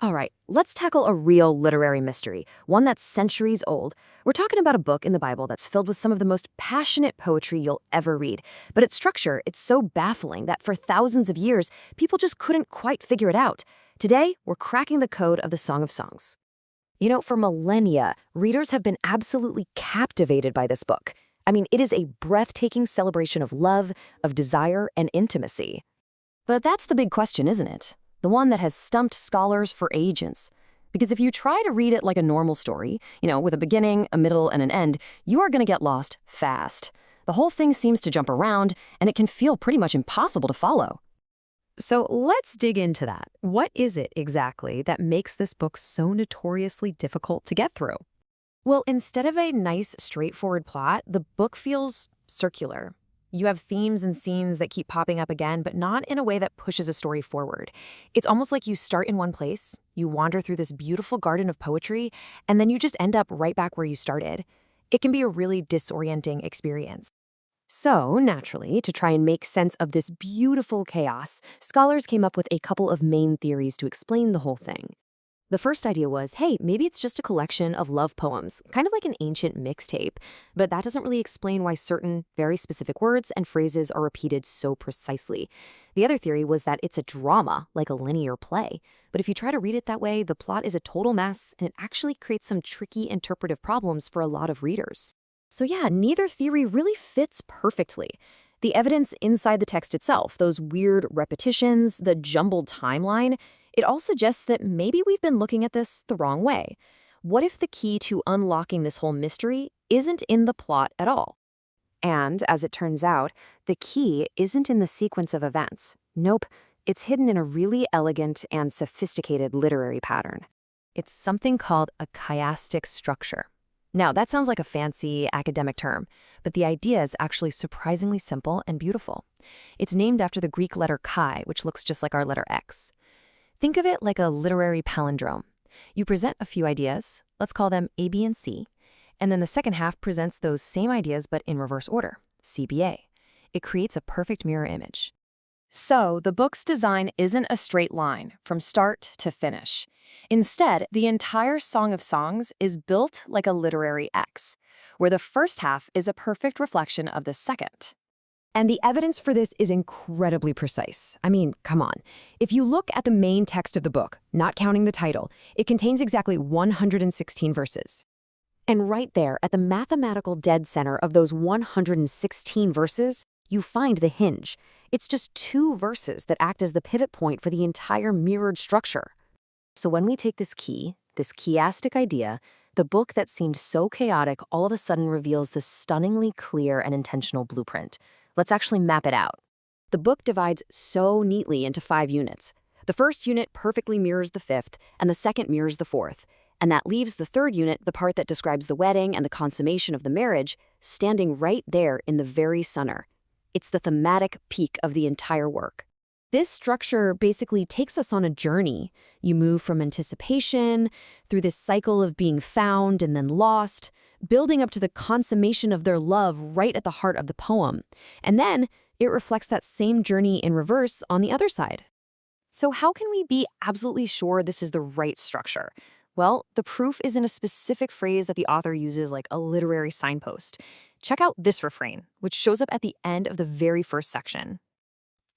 All right, let's tackle a real literary mystery, one that's centuries old. We're talking about a book in the Bible that's filled with some of the most passionate poetry you'll ever read. But its structure, it's so baffling that for thousands of years, people just couldn't quite figure it out. Today, we're cracking the code of the Song of Songs. For millennia, readers have been absolutely captivated by this book. I mean, it is a breathtaking celebration of love, of desire, and intimacy. But that's the big question, isn't it? The one that has stumped scholars for ages. Because if you try to read it like a normal story, with a beginning, a middle, and an end, you are going to get lost fast. The whole thing seems to jump around, and it can feel pretty much impossible to follow. So let's dig into that. What is it exactly that makes this book so notoriously difficult to get through? Well, instead of a nice, straightforward plot, the book feels circular. You have themes and scenes that keep popping up again, but not in a way that pushes a story forward. It's almost like you start in one place, you wander through this beautiful garden of poetry, and then you just end up right back where you started. It can be a really disorienting experience. So, naturally, to try and make sense of this beautiful chaos, scholars came up with a couple of main theories to explain the whole thing. The first idea was, hey, maybe it's just a collection of love poems, kind of like an ancient mixtape, but that doesn't really explain why certain very specific words and phrases are repeated so precisely. The other theory was that it's a drama, like a linear play, but if you try to read it that way, the plot is a total mess, and it actually creates some tricky interpretive problems for a lot of readers. So yeah, neither theory really fits perfectly. The evidence inside the text itself, those weird repetitions, the jumbled timeline, it all suggests that maybe we've been looking at this the wrong way. What if the key to unlocking this whole mystery isn't in the plot at all? And, as it turns out, the key isn't in the sequence of events. Nope, it's hidden in a really elegant and sophisticated literary pattern. It's something called a chiastic structure. Now, that sounds like a fancy academic term, but the idea is actually surprisingly simple and beautiful. It's named after the Greek letter chi, which looks just like our letter X. Think of it like a literary palindrome. You present a few ideas, let's call them A, B, and C, and then the second half presents those same ideas but in reverse order, CBA. It creates a perfect mirror image. So, the book's design isn't a straight line from start to finish. Instead, the entire Song of Songs is built like a literary X, where the first half is a perfect reflection of the second. And the evidence for this is incredibly precise. I mean, come on. If you look at the main text of the book, not counting the title, it contains exactly 116 verses. And right there, at the mathematical dead center of those 116 verses, you find the hinge. It's just 2 verses that act as the pivot point for the entire mirrored structure. So when we take this chiastic idea, the book that seemed so chaotic all of a sudden reveals this stunningly clear and intentional blueprint. Let's actually map it out. The book divides so neatly into 5 units. The first unit perfectly mirrors the 5th, and the second mirrors the 4th. And that leaves the third unit, the part that describes the wedding and the consummation of the marriage, standing right there in the very center. It's the thematic peak of the entire work. This structure basically takes us on a journey. You move from anticipation, through this cycle of being found and then lost, building up to the consummation of their love right at the heart of the poem. And then it reflects that same journey in reverse on the other side. So how can we be absolutely sure this is the right structure? Well, the proof is in a specific phrase that the author uses like a literary signpost. Check out this refrain, which shows up at the end of the very first section.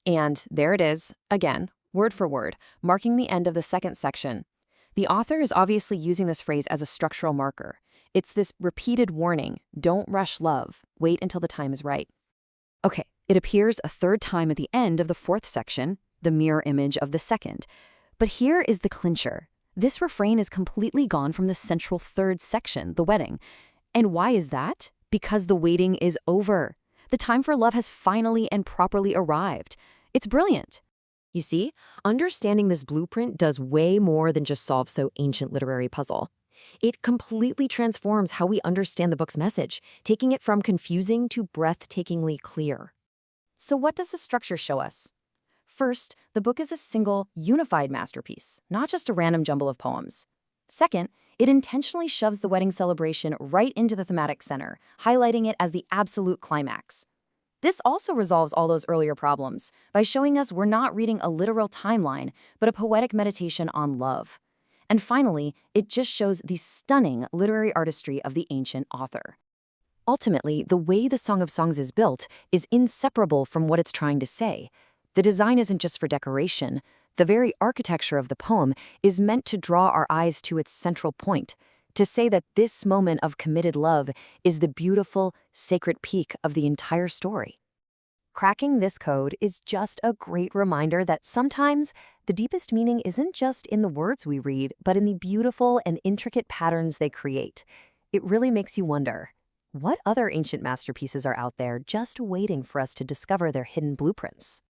And there it is, again, word for word, marking the end of the second section. The author is obviously using this phrase as a structural marker. It's this repeated warning, don't rush love, wait until the time is right. Okay, it appears a third time at the end of the 4th section, the mirror image of the second. But here is the clincher. This refrain is completely gone from the central 3rd section, the wedding. And why is that? Because the waiting is over. The time for love has finally and properly arrived. It's brilliant. You see, understanding this blueprint does way more than just solve so ancient literary puzzle. It completely transforms how we understand the book's message, taking it from confusing to breathtakingly clear. So what does the structure show us? First, the book is a single, unified masterpiece, not just a random jumble of poems. Second, it intentionally shoves the wedding celebration right into the thematic center, highlighting it as the absolute climax. This also resolves all those earlier problems by showing us we're not reading a literal timeline, but a poetic meditation on love. And finally, it just shows the stunning literary artistry of the ancient author. Ultimately, the way the Song of Songs is built is inseparable from what it's trying to say. The design isn't just for decoration. The very architecture of the poem is meant to draw our eyes to its central point, to say that this moment of committed love is the beautiful, sacred peak of the entire story. Cracking this code is just a great reminder that sometimes the deepest meaning isn't just in the words we read, but in the beautiful and intricate patterns they create. It really makes you wonder, what other ancient masterpieces are out there just waiting for us to discover their hidden blueprints?